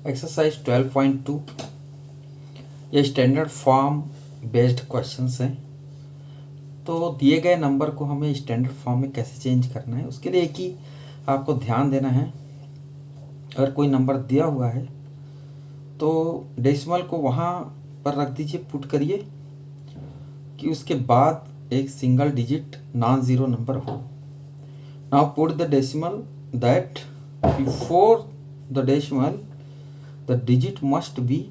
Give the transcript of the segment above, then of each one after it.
Exercise 12.2 ये standard form based questions हैं। तो दिए गए नंबर को हमें स्टैंडर्ड फॉर्म में कैसे चेंज करना है, उसके लिए एक ही आपको ध्यान देना है। अगर कोई नंबर दिया हुआ है तो डेसिमल को वहाँ पर रख दीजिए, पुट करिए कि उसके बाद एक single digit non zero number हो। Now put the decimal that before the decimal the digit must be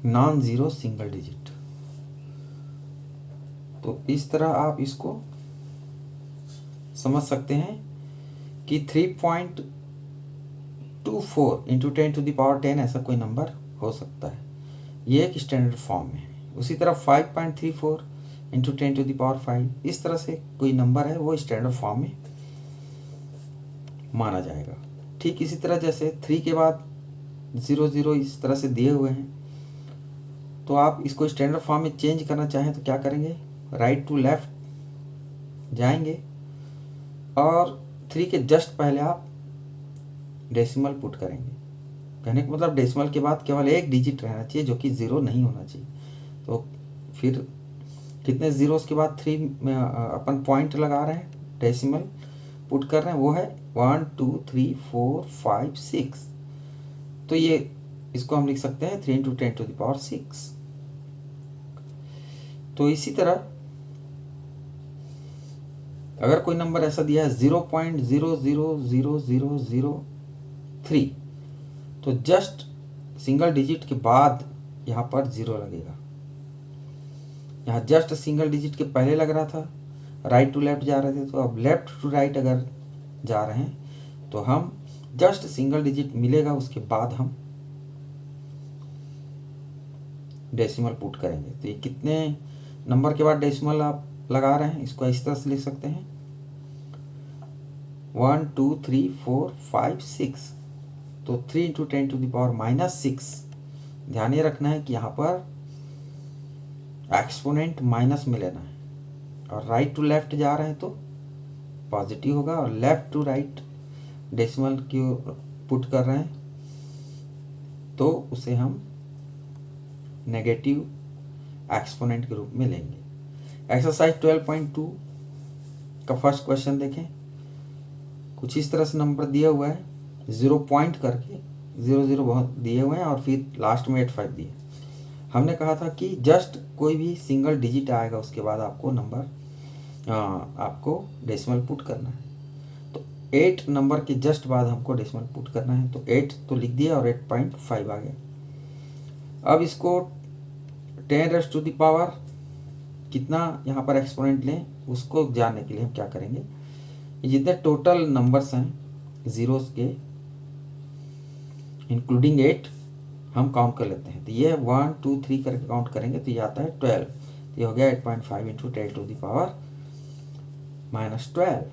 non zero single digit. तो इस तरह आप इसको समझ सकते हैं कि 3.24 इंटू 10 टू द पावर 10 ऐसा कोई नंबर हो सकता है, ये एक स्टैंडर्ड फॉर्म है। उसी तरह 5.34 इंटू 10 टू द पावर 5 इस तरह से कोई नंबर है, वो स्टैंडर्ड फॉर्म में माना जाएगा। ठीक इसी तरह जैसे 3 के बाद 0 0 इस तरह से दिए हुए हैं, तो आप इसको स्टैंडर्ड फॉर्म में चेंज करना चाहें तो क्या करेंगे, राइट टू लेफ्ट जाएंगे और 3 के जस्ट पहले आप डेसिमल पुट करेंगे। कहने का मतलब डेसिमल के बाद केवल एक डिजिट रहना चाहिए जो कि 0 नहीं होना चाहिए। तो फिर कितने ज़ीरोस के बाद 3 में अपन पॉइंट लगा रहे हैं, डेसिमल पुट कर रहे हैं, वो है 1 2 3 4 5 6। तो ये इसको हम लिख सकते हैं 3 इंटू 10 टू द पावर 6। तो इसी तरह अगर कोई नंबर ऐसा दिया है 0.000003 तो जस्ट सिंगल डिजिट के बाद यहाँ पर 0 लगेगा। यहाँ जस्ट सिंगल डिजिट के पहले लग रहा था, राइट टू लेफ्ट जा रहे थे, तो अब लेफ्ट टू राइट अगर जा रहे हैं तो हम जस्ट सिंगल डिजिट मिलेगा, उसके बाद हम डेसिमल पुट करेंगे। तो ये कितने नंबर के बाद डेसिमल आप लगा रहे हैं, इसको इस तरह से लिख सकते हैं 1 2 3 4 5 6। तो 3 इंटू 10 टू द पावर -6। ध्यान ये रखना है कि यहाँ पर एक्सपोनेंट माइनस में लेना है, और राइट टू लेफ्ट जा रहे हैं तो पॉजिटिव होगा, और लेफ्ट टू राइट डेसिमल की पुट कर रहे हैं तो उसे हम नेगेटिव एक्सपोनेंट के रूप में लेंगे। एक्सरसाइज 12.2 का फर्स्ट क्वेश्चन देखें। कुछ इस तरह से नंबर दिया हुआ है, 0 पॉइंट करके 0 0 बहुत दिए हुए हैं और फिर लास्ट में 85 दिए। हमने कहा था कि जस्ट कोई भी सिंगल डिजिट आएगा उसके बाद आपको नंबर आपको डेसिमल पुट करना है। तो 8 नंबर के जस्ट बाद हमको डेसिमल पुट करना है, तो 8 तो लिख दिया और 8.5 आ गया। अब इसको 10 रेज़ टू द पावर कितना यहाँ पर एक्सपोनेंट लें, उसको जानने के लिए हम क्या करेंगे, जितने टोटल नंबर्स हैं ज़ीरोस के इंक्लूडिंग 8 हम काउंट कर लेते हैं। तो ये 1 2 3 करके काउंट करेंगे तो ये आता है 12। तो ये हो गया 8.5 into 10 to the power -12।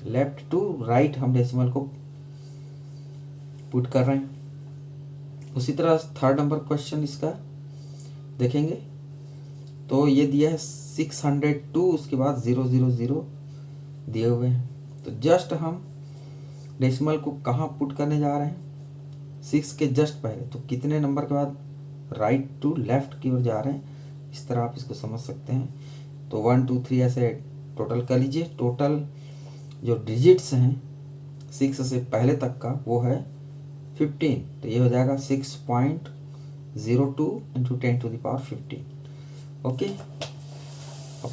Left to right हम डेसिमल को पुट कर रहे हैं। उसी तरह थर्ड नंबर क्वेश्चन इसका देखेंगे तो ये दिया है 602, उसके बाद 0 0 0 दिए हुए हैं। तो जस्ट हम डेसिमल को कहाँ पुट करने जा रहे हैं, 6 के जस्ट पहले, तो कितने नंबर के बाद राइट टू लेफ्ट की ओर जा रहे हैं, इस तरह आप इसको समझ सकते हैं। तो 1 2 3 ऐसे टोटल कर लीजिए। टोटल जो डिजिट्स हैं 6 से पहले तक का वो है 15, तो ये हो जाएगा 6.02 into 10 to the power 15। Okay, अब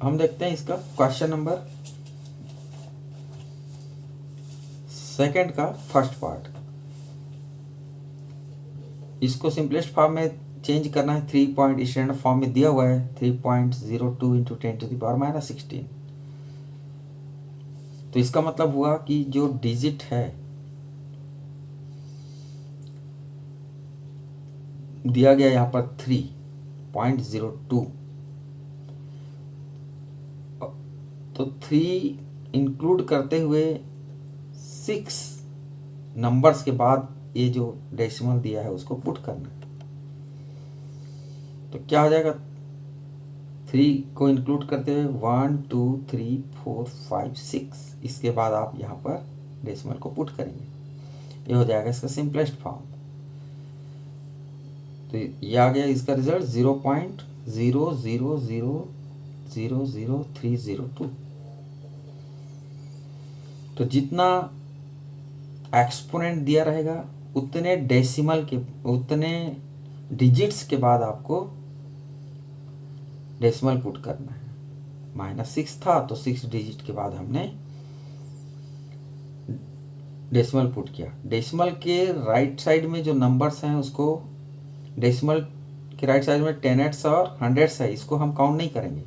हम देखते हैं इसका क्वेश्चन नंबर सेकंड का फर्स्ट पार्ट। इसको सिंपलेस्ट फॉर्म में चेंज करना है। 3 पॉइंट स्टैंडर्ड फॉर्म में दिया हुआ है 3.02 इंटू 10 टू द पावर -16। तो इसका मतलब हुआ कि जो डिजिट है दिया गया यहाँ पर 3.02, तो 3 इंक्लूड करते हुए 6 नंबर्स के बाद ये जो डेसिमल दिया है उसको पुट करना है। तो क्या हो जाएगा, 3 को इंक्लूड करते हुए 1 2 3 4 5 6, इसके बाद आप यहाँ पर डेसिमल को पुट करेंगे। ये हो जाएगा इसका सिंपलेस्ट फॉर्म। तो ये आ गया इसका रिजल्ट 0.00000302। तो जितना एक्सपोनेंट दिया रहेगा उतने डेसिमल के, उतने डिजिट्स के बाद आपको डेसिमल पुट करना है। -6 था तो 6 डिजिट के बाद हमने डेसिमल पुट किया। डेसिमल के राइट साइड में जो नंबर्स हैं उसको, डेसिमल के राइट साइड में 10s और 100s है, इसको हम काउंट नहीं करेंगे,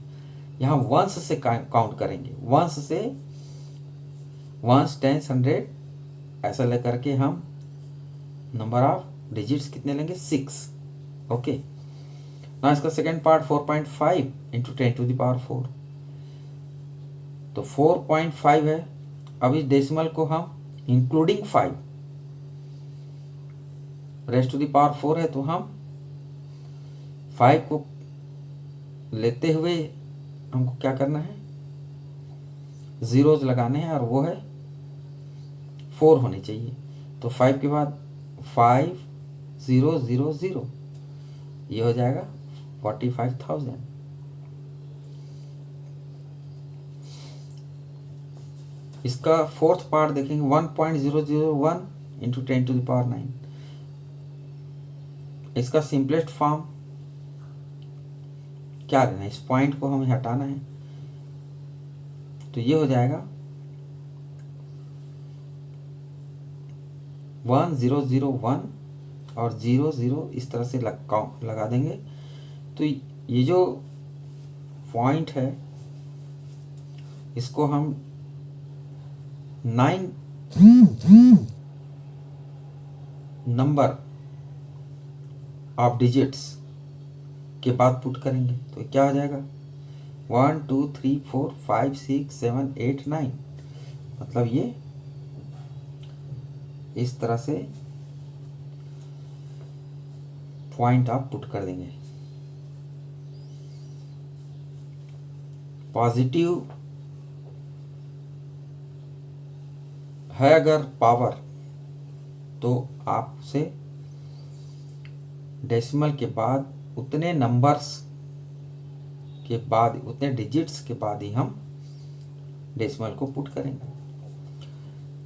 यहाँ वंस से काउंट करेंगे। वंस से 1s 10s 100 ऐसा लेकर के हम नंबर ऑफ डिजिट्स कितने लेंगे 6। ओके, ना इसका सेकेंड पार्ट 4.5 इंटू 10⁴। तो 4.5 है। अब इस डेसिमल को हम इंक्लूडिंग 5 4 है, तो हम 5 को लेते हुए हमको क्या करना है, जीरोज लगाने हैं और वो है 4 होने चाहिए। तो 5 के बाद 5 0 0 0, ये हो जाएगा 45,000। इसका फोर्थ पार्ट देखेंगे 1.001 इंटू 10⁹। इसका सिंपलेस्ट फॉर्म क्या लेना है, इस पॉइंट को हमें हटाना है, तो ये हो जाएगा 1001 और 00 इस तरह से लगा देंगे। तो ये जो पॉइंट है इसको हम 9 नंबर ऑफ डिजिट्स के बाद पुट करेंगे। तो क्या हो जाएगा 1 2 3 4 5 6 7 8 9, मतलब ये इस तरह से पॉइंट आप पुट कर देंगे। पॉजिटिव है अगर पावर, तो आपसे डेसिमल के बाद उतने नंबर्स के बाद, उतने डिजिट्स के बाद ही हम डेसिमल को पुट करेंगे।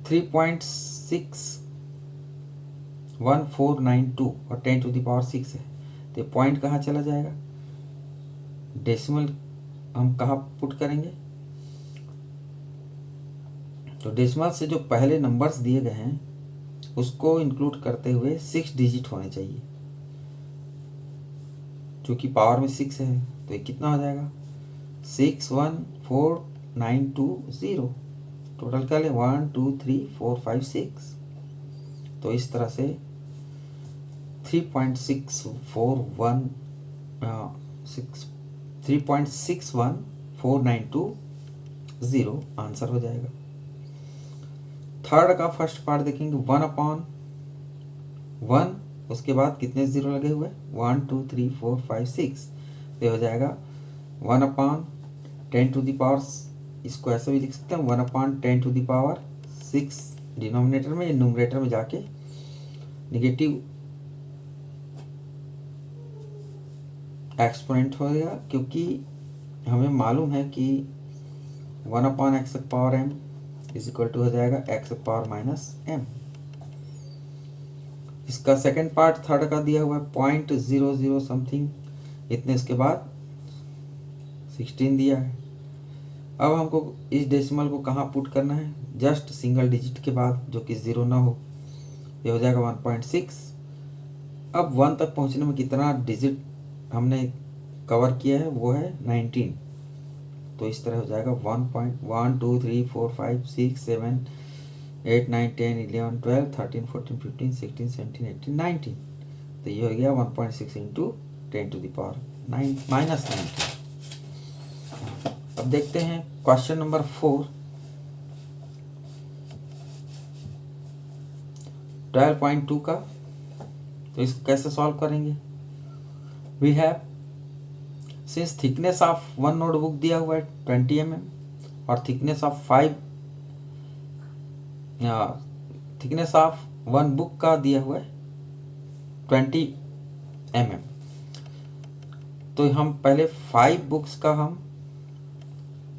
3.61492 और 10⁶ है, तो पॉइंट कहाँ चला जाएगा, डेसिमल हम कहाँ पुट करेंगे। तो डेसिमल से जो पहले नंबर्स दिए गए हैं उसको इंक्लूड करते हुए 6 डिजिट होने चाहिए, क्योंकि पावर में 6 है। तो ये कितना हो जाएगा 614920। टोटल कर ले 1 2 3 4 5 6। तो इस तरह से 3.61492 आंसर हो जाएगा। थर्ड का फर्स्ट पार्ट देखेंगे 1/1, उसके बाद कितने जीरो लगे हुए 1 2 3 4 5 6, तो हो जाएगा 1/10⁻, इसको ऐसे भी लिख सकते हैं 1/10⁶ डिनोमिनेटर में, न्यूमरेटर में जाके निगेटिव एक्सपोनेंट होगा, क्योंकि हमें मालूम है कि 1/x⁻m = हो जाएगा x⁻−m। इसका सेकंड पार्ट थर्ड का दिया हुआ है 0.00 समथिंग, इतने इसके बाद 16 दिया है। अब हमको इस डेसिमल को कहाँ पुट करना है, जस्ट सिंगल डिजिट के बाद जो कि 0 ना हो, ये हो जाएगा 1.6। अब 1 तक पहुँचने में कितना डिजिट हमने कवर किया है, वो है 19। तो इस तरह हो जाएगा 1.1 2 3 4 5 6 7 8 9 10 11 12 13 14 15 16 17 18 19। तो ये हो गया 1.6 इंटू 10⁻⁹ अब देखते हैं क्वेश्चन नंबर 4, 12.2 का। तो इसको कैसे सॉल्व करेंगे, we have since thickness of one notebook दिया हुआ है 20 mm और थिकनेस ऑफ वन बुक का दिया हुआ है 20 mm, तो हम पहले 5 बुक्स का हम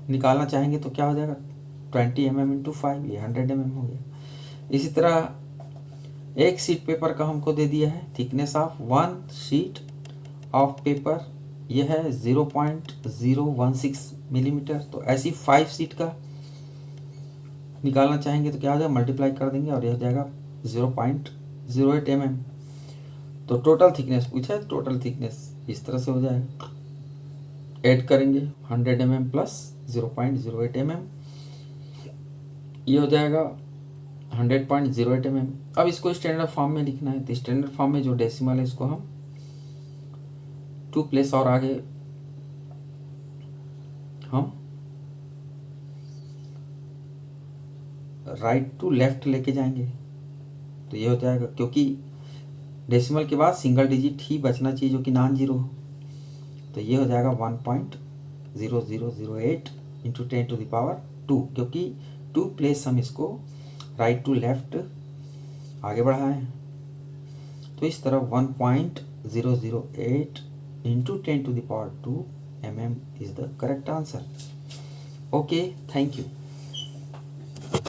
निकालना चाहेंगे तो क्या हो जाएगा 20 mm इंटू 5, ये 100 mm हो गया। इसी तरह एक शीट पेपर का हमको दे दिया है thickness of one sheet of paper, ये है 0.016 मिलीमीटर। तो ऐसी 5 शीट का निकालना चाहेंगे तो क्या हो जाएगा, मल्टीप्लाई कर देंगे और यह हो जाएगा 0.08 mm। तो टोटल थिकनेस पूछा है, टोटल थिकनेस इस तरह से हो जाएगा, ऐड करेंगे 100 mm प्लस 0.08 mm, ये हो जाएगा 100.08 mm। अब इसको स्टैंडर्ड फॉर्म में लिखना है, तो स्टैंडर्ड फॉर्म में जो डेसिमल है इसको हम 2 प्लेस और आगे हम राइट टू लेफ्ट लेके जाएंगे, तो ये हो जाएगा, क्योंकि डेसिमल के बाद सिंगल डिजिट ही बचना चाहिए जो कि नॉन जीरो हो, तो ये हो जाएगा 1.0008 इंटू 10⁻², क्योंकि 2 प्लेस हम इसको राइट टू लेफ्ट आगे बढ़ाए हैं। तो इस तरह 1.008 into 10⁻² mm is the correct answer. Okay, thank you.